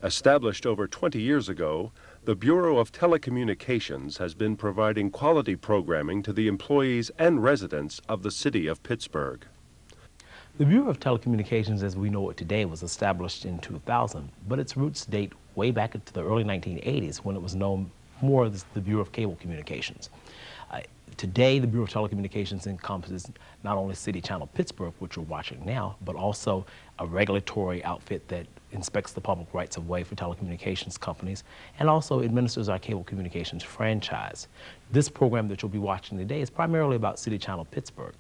Established over 20 years ago, the Bureau of Telecommunications has been providing quality programming to the employees and residents of the city of Pittsburgh. The Bureau of Telecommunications as we know it today was established in 2000, but its roots date way back into the early 1980s when it was known more as the Bureau of Cable Communications. Today, the Bureau of Telecommunications encompasses not only City Channel Pittsburgh, which we're watching now, but also a regulatory outfit that inspects the public rights of way for telecommunications companies and also administers our cable communications franchise. This program that you'll be watching today is primarily about City Channel Pittsburgh.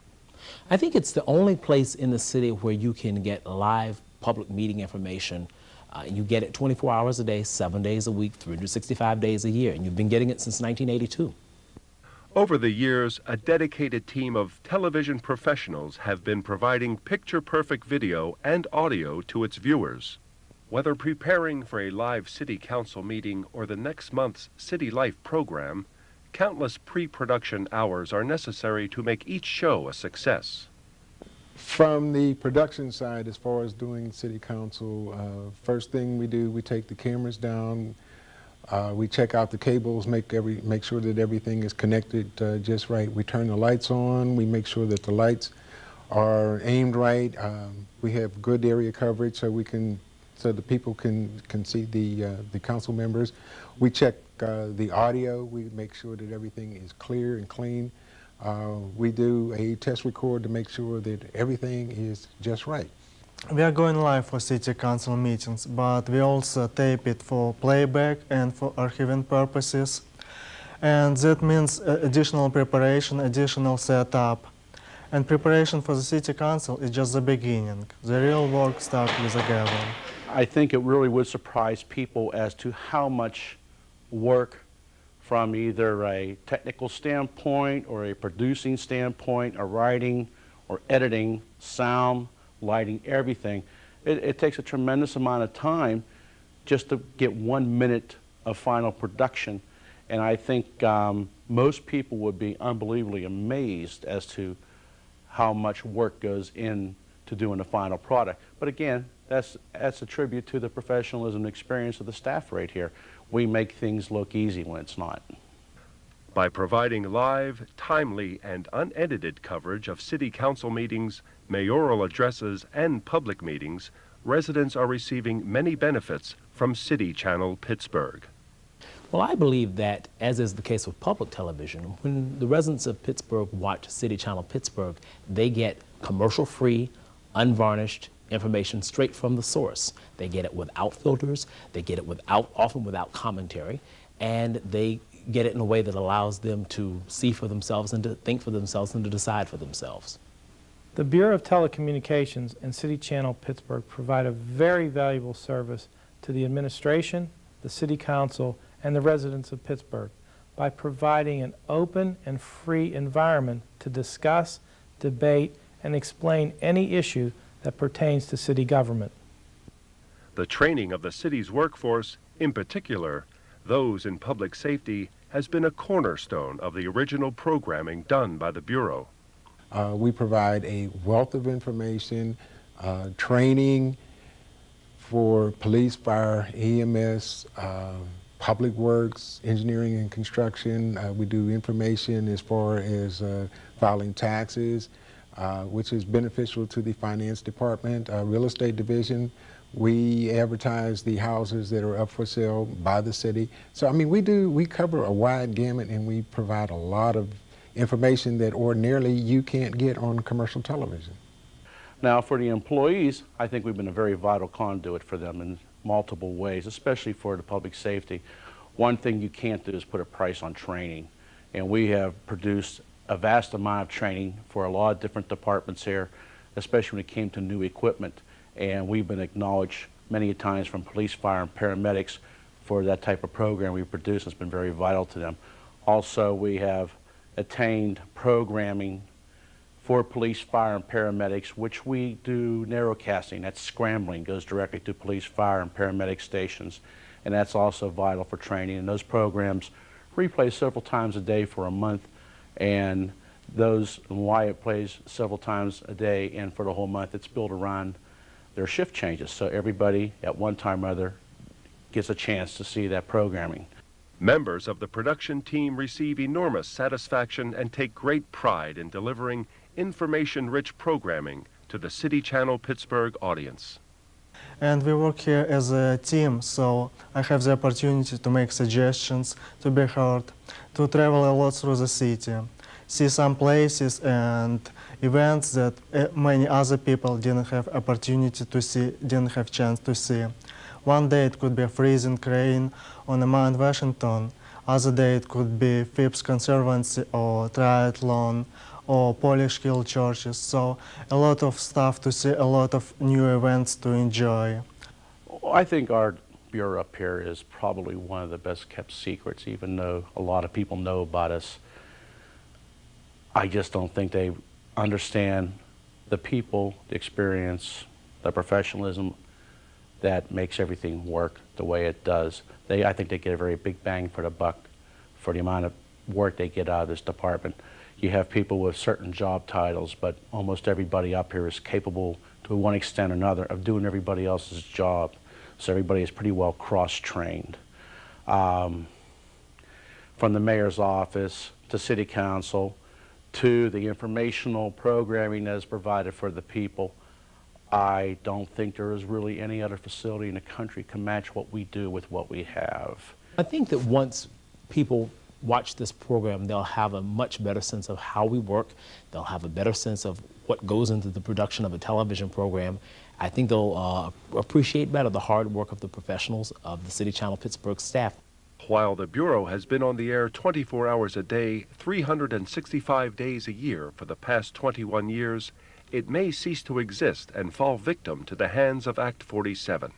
I think it's the only place in the city where you can get live public meeting information. You get it 24 hours a day, 7 days a week, 365 days a year, and you've been getting it since 1982. Over the years, a dedicated team of television professionals have been providing picture-perfect video and audio to its viewers. Whether preparing for a live city council meeting or the next month's City Life program, countless pre-production hours are necessary to make each show a success. From the production side, as far as doing city council, first thing we do, we take the cameras down. We check out the cables, make sure that everything is connected just right. We turn the lights on. We make sure that the lights are aimed right. We have good area coverage so the people can see the council members. We check the audio. We make sure that everything is clear and clean. We do a test record to make sure that everything is just right. We are going live for city council meetings, but we also tape it for playback and for archiving purposes. And that means additional preparation, additional setup. And preparation for the city council is just the beginning. The real work starts with the gathering. I think it really would surprise people as to how much work from either a technical standpoint or a producing standpoint, or writing or editing, sound, lighting, everything. It takes a tremendous amount of time just to get 1 minute of final production. And I think most people would be unbelievably amazed as to how much work goes into doing the final product. But again, that's a tribute to the professionalism and experience of the staff right here. We make things look easy when it's not. By providing live, timely, and unedited coverage of city council meetings, mayoral addresses, and public meetings, residents are receiving many benefits from City Channel Pittsburgh. Well, I believe that, as is the case with public television, when the residents of Pittsburgh watch City Channel Pittsburgh, they get commercial-free, unvarnished information straight from the source. They get it without filters, they get it often without commentary, and they get it in a way that allows them to see for themselves and to think for themselves and to decide for themselves. The Bureau of Telecommunications and City Channel Pittsburgh provide a very valuable service to the administration, the City Council, and the residents of Pittsburgh by providing an open and free environment to discuss, debate, and explain any issue that pertains to city government. The training of the city's workforce, in particular, those in public safety, has been a cornerstone of the original programming done by the Bureau. We provide a wealth of information, training for police, fire, EMS, public works, engineering and construction. We do information as far as filing taxes, which is beneficial to the finance department, real estate division. We advertise the houses that are up for sale by the city. So, I mean, we cover a wide gamut, and we provide a lot of information that ordinarily you can't get on commercial television. Now, for the employees, I think we've been a very vital conduit for them in multiple ways, especially for the public safety. One thing you can't do is put a price on training, and we have produced a vast amount of training for a lot of different departments here, especially when it came to new equipment. And we've been acknowledged many times from police, fire, and paramedics for that type of program we produce. It's been very vital to them. Also, we have attained programming for police, fire, and paramedics, which we do narrowcasting. That's scrambling, goes directly to police, fire, and paramedic stations. And that's also vital for training. And those programs replay several times a day for a month. And why it plays several times a day and for the whole month, it's built around their shift changes. So everybody at one time or other gets a chance to see that programming. Members of the production team receive enormous satisfaction and take great pride in delivering information-rich programming to the City Channel Pittsburgh audience. And we work here as a team, so I have the opportunity to make suggestions, to be heard, to travel a lot through the city, see some places and events that many other people didn't have opportunity to see, didn't have chance to see. One day it could be a freezing rain on Mount Washington, other day it could be Phipps Conservancy or triathlon or Polish Hill churches, so a lot of stuff to see, a lot of new events to enjoy. I think our bureau up here is probably one of the best kept secrets, even though a lot of people know about us. I just don't think they understand the people, the experience, the professionalism that makes everything work the way it does. I think they get a very big bang for the buck for the amount of work they get out of this department. You have people with certain job titles, but almost everybody up here is capable, to one extent or another, of doing everybody else's job. So everybody is pretty well cross-trained. From the mayor's office to city council to the informational programming that is provided for the people, I don't think there is really any other facility in the country can match what we do with what we have. I think that once people watch this program, they'll have a much better sense of how we work. They'll have a better sense of what goes into the production of a television program. I think they'll appreciate better the hard work of the professionals of the City Channel Pittsburgh staff. While the Bureau has been on the air 24 hours a day, 365 days a year for the past 21 years, it may cease to exist and fall victim to the hands of Act 47.